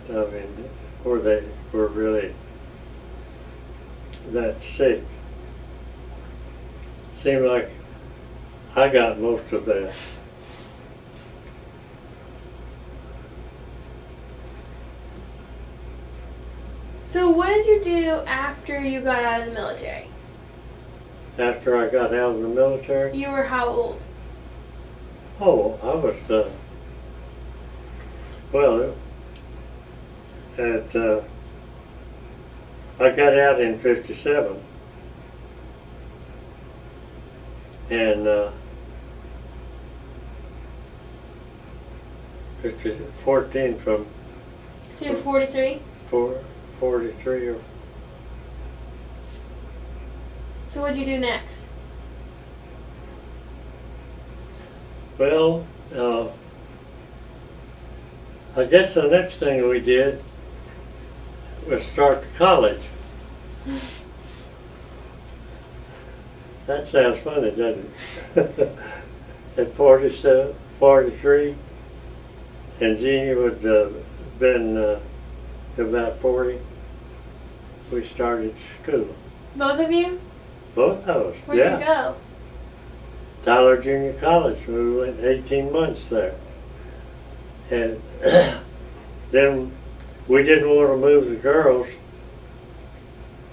I mean, where they were really that sick. Seemed like I got most of that. So what did you do after you got out of the military? After I got out of the military, You were how old? oh, I was, well, I got out in 57. And 14 from So you're 43? 43 or So what'd you do next? well, I guess the next thing we did was start college. That sounds funny, doesn't it? At 47, 43, and Jeannie would been about 40. We started school. Both of you? Both of us. Where'd Yeah. you go? Tyler Junior College. We went 18 months there. And then we didn't want to move the girls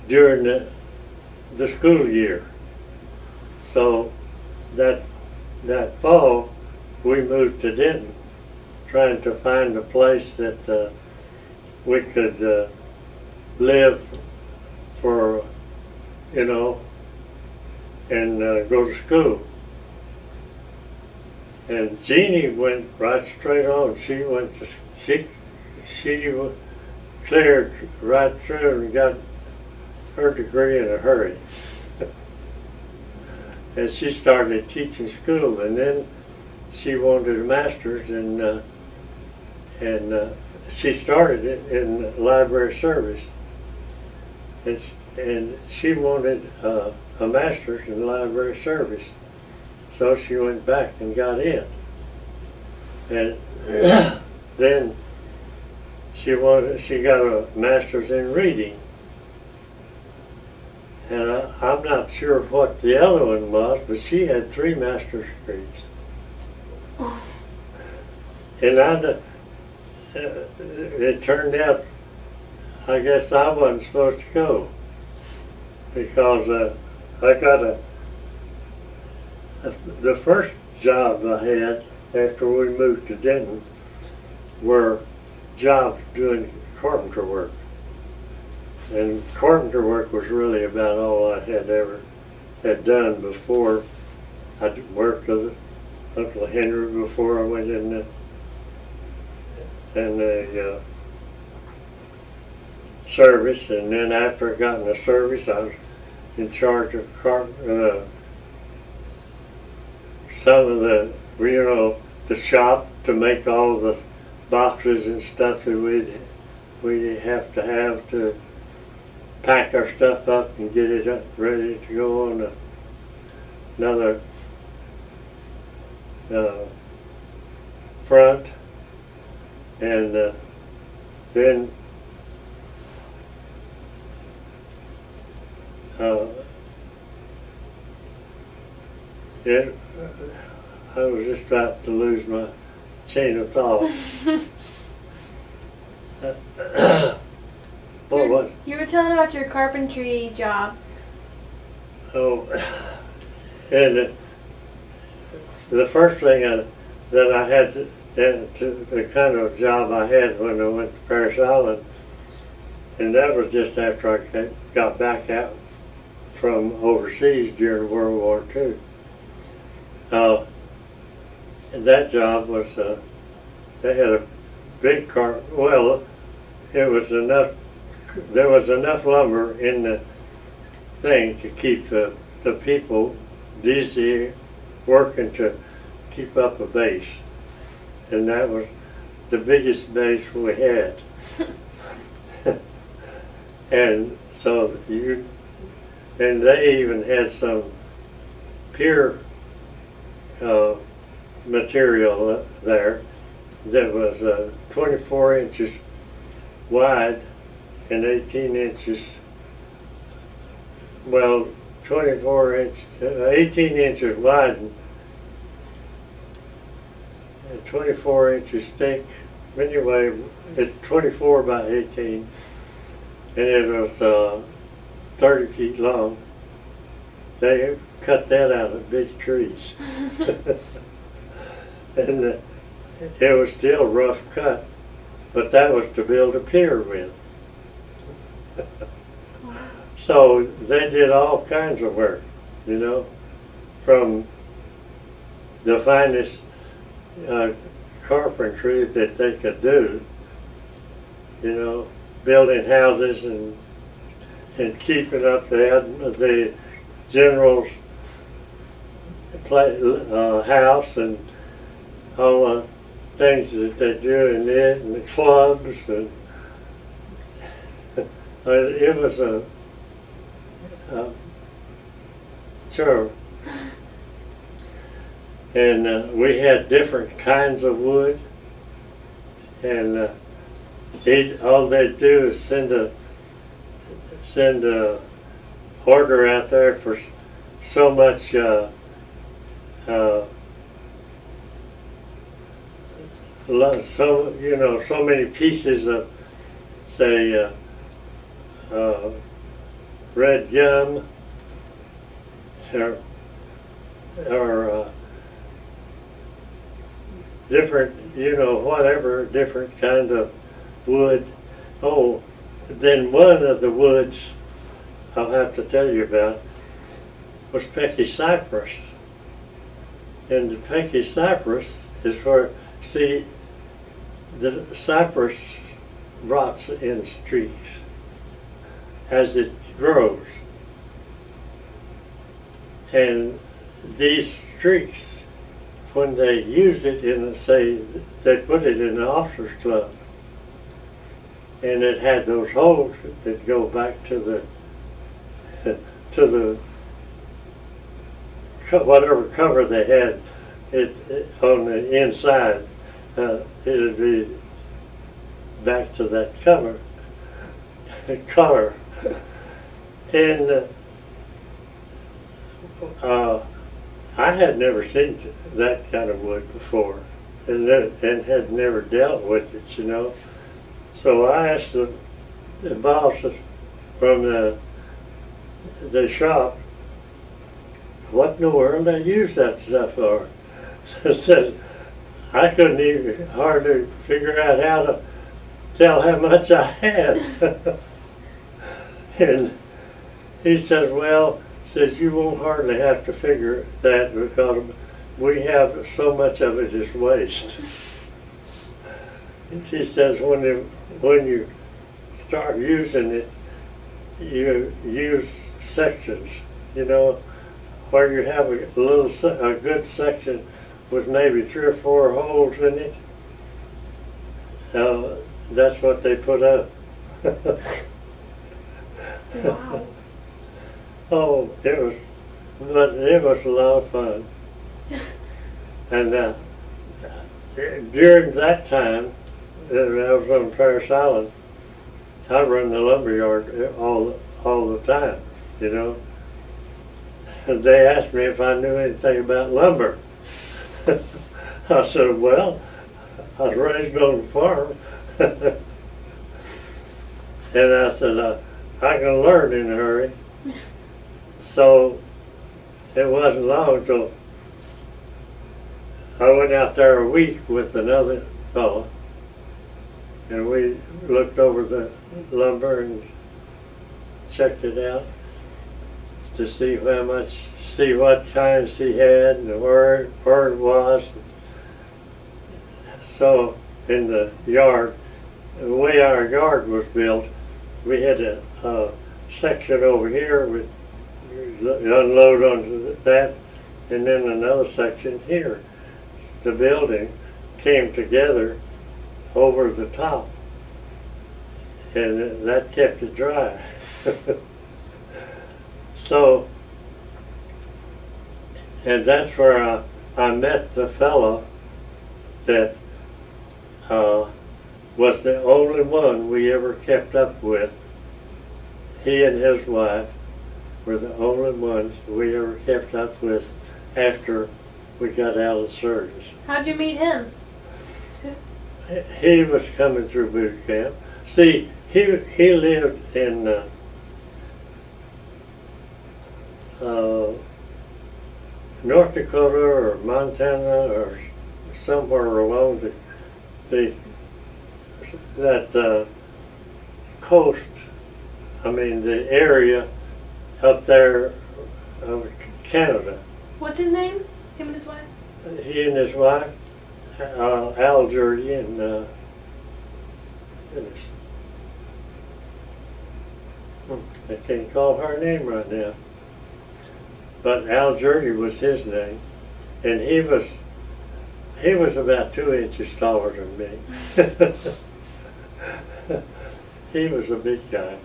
during the school year. So that fall, we moved to Denton, trying to find a place that we could live for, you know, and go to school. And Jeannie went right straight on. She went to she cleared right through and got her degree in a hurry. And she started teaching school, and then she wanted a master's, and she started it in library service. And she wanted a master's in library service. So she went back and got it. And then she got a master's in reading. And I'm not sure what the other one was, but she had 3 master's degrees. And it turned out, I guess I wasn't supposed to go, because I got the first job I had after we moved to Denton were jobs doing carpenter work. And carpenter work was really about all I had done before. I worked with Uncle Henry before I went in the service, and then after I got in the service, I was in charge of some of the, the shop to make all the boxes and stuff that we'd have to pack our stuff up and get it up ready to go on another front. And then I was just about to lose my chain of thought. What? You were telling about your carpentry job. Oh, and the first thing that I had the kind of job I had when I went to Parris Island, and that was just after I got back out from overseas during World War II. And that job was, they had a big well, it was enough, there was enough lumber in the thing to keep the people busy working to keep up a base. And that was the biggest base we had. And so and they even had some pier material there that was 24 inches wide and 18 inches, well, 18 inches wide and 24 inches thick. Anyway, it's 24 by 18, and it was 30 feet long. They cut that out of big trees. And it was still rough cut, but that was to build a pier with. So they did all kinds of work, you know, from the finest carpentry that they could do, you know, building houses and keeping up the general's house and all the things that they do in it, and the clubs, and it was a chore. And we had different kinds of wood, and all they'd do is send a order out there for so much so many pieces of, say, red gum or different, whatever different kind of wood. Oh, then one of the woods I'll have to tell you about was Pecky cypress. And the Pecky cypress is where, see, the cypress rots in streaks as it grows. And these streaks, when they use it in, say, they put it in the officers club, and it had those holes that go back to the whatever cover they had it on the inside. It'd be back to that color. And I had never seen that kind of wood before, and had never dealt with it, you know. So I asked the boss from the shop, what in the world they use that stuff for? So I said, I couldn't even hardly figure out how to tell how much I had. And he says, well, you won't hardly have to figure that because we have so much of it is waste. He says, when you start using it, you use sections, you know, where you have a good section with maybe 3 or 4 holes in it. That's what they put up. Wow. Oh, it was a lot of fun. And during that time, that I was on Paris Island, I run the lumber yard all the time, you know. And they asked me if I knew anything about lumber. I said, well, I was raised on a farm. And I said, I can learn in a hurry. So it wasn't long until I went out there a week with another fellow, and we looked over the lumber and checked it out to see what kinds he had and where it was. So in the yard, the way our yard was built, we had a section over here with unload onto that, and then another section here. The building came together over the top, and that kept it dry. So, and that's where I met the fellow that was the only one we ever kept up with. He and his wife were the only ones we ever kept up with after we got out of service. How'd you meet him? He was coming through boot camp. See, he lived in North Dakota or Montana or somewhere along that coast. I mean the area up there of Canada. What's his name? Him and his wife? He and his wife, Al Jurdy, and goodness, I can't call her name right now. But Al Jurdy was his name, and he was about 2 inches taller than me. He was a big guy,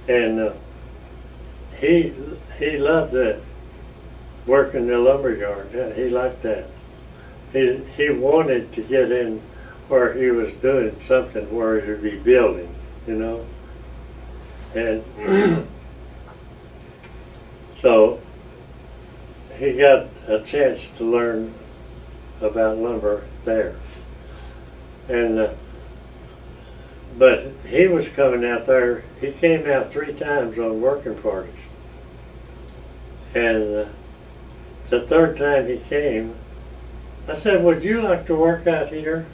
and he loved that, working the lumber yard. Yeah, he liked that. He wanted to get in where he was doing something where he would be building, you know. And so he got a chance to learn about lumber there. And but he was coming out there. He came out 3 times on working parties. And the third time he came, I said, "Would you like to work out here?"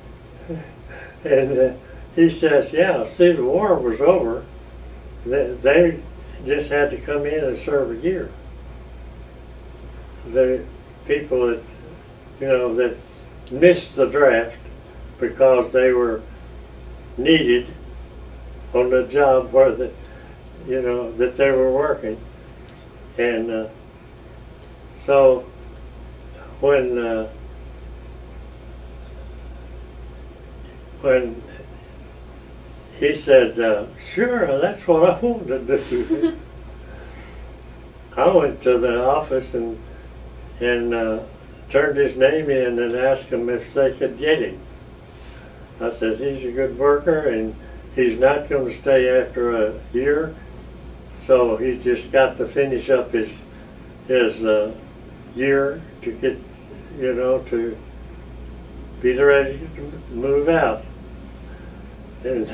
And he says, "Yeah." See, the war was over. They just had to come in and serve a year. The people that, you know, that missed the draft because they were needed on the job where the, you know, that they were working. And so when he said, "Sure, that's what I want to do," I went to the office and turned his name in and asked him if they could get him. I said, "He's a good worker and he's not going to stay after a year, so he's just got to finish up his year to get, you know, to be ready to move out." And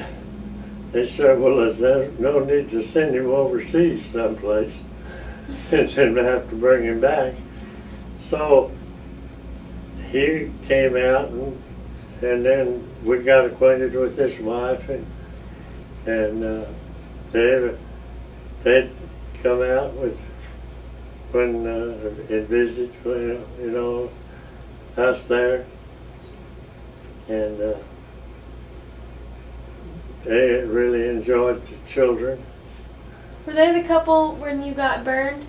they said, "Well, there's no need to send him overseas someplace and then have to bring him back." So he came out and then we got acquainted with his wife, and they'd come out with and visit, you know, us there, and they really enjoyed the children. Were they the couple when you got burned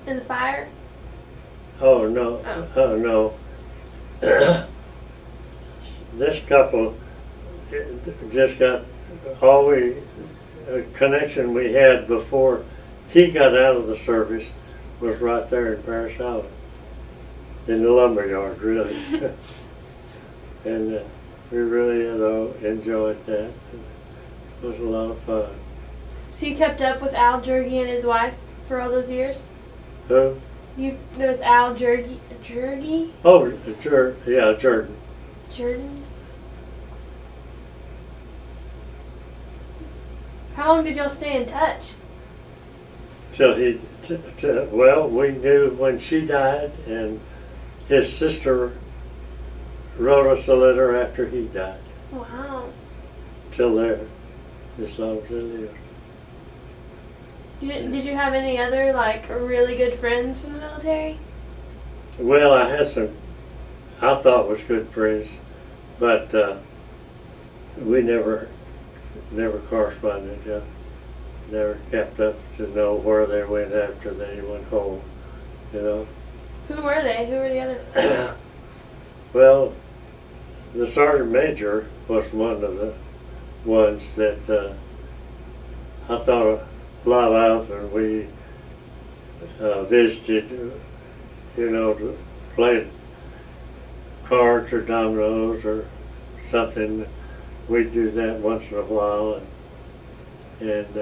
in the fire? Oh no, oh no. This couple just got all connection we had before he got out of the service was right there in Parris Island, in the lumber yard, really. And we really, you know, enjoyed that. It was a lot of fun. So you kept up with Al Jurgy and his wife for all those years? Who? You with Al Jurgy? Jurgy? Oh, yeah, Jordan. Jordan? How long did y'all stay in touch? Till he, well, we knew when she died, and his sister wrote us a letter after he died. Wow. Till there, as long as they lived. Did you have any other, like, really good friends from the military? Well, I had some I thought was good friends, but we never corresponded. Never kept up to know where they went after they went home, you know. Who were they? Who were the other? Well, the sergeant major was one of the ones that I thought a lot of, and we visited, you know, to play cards or dominoes or something we do that once in a while, and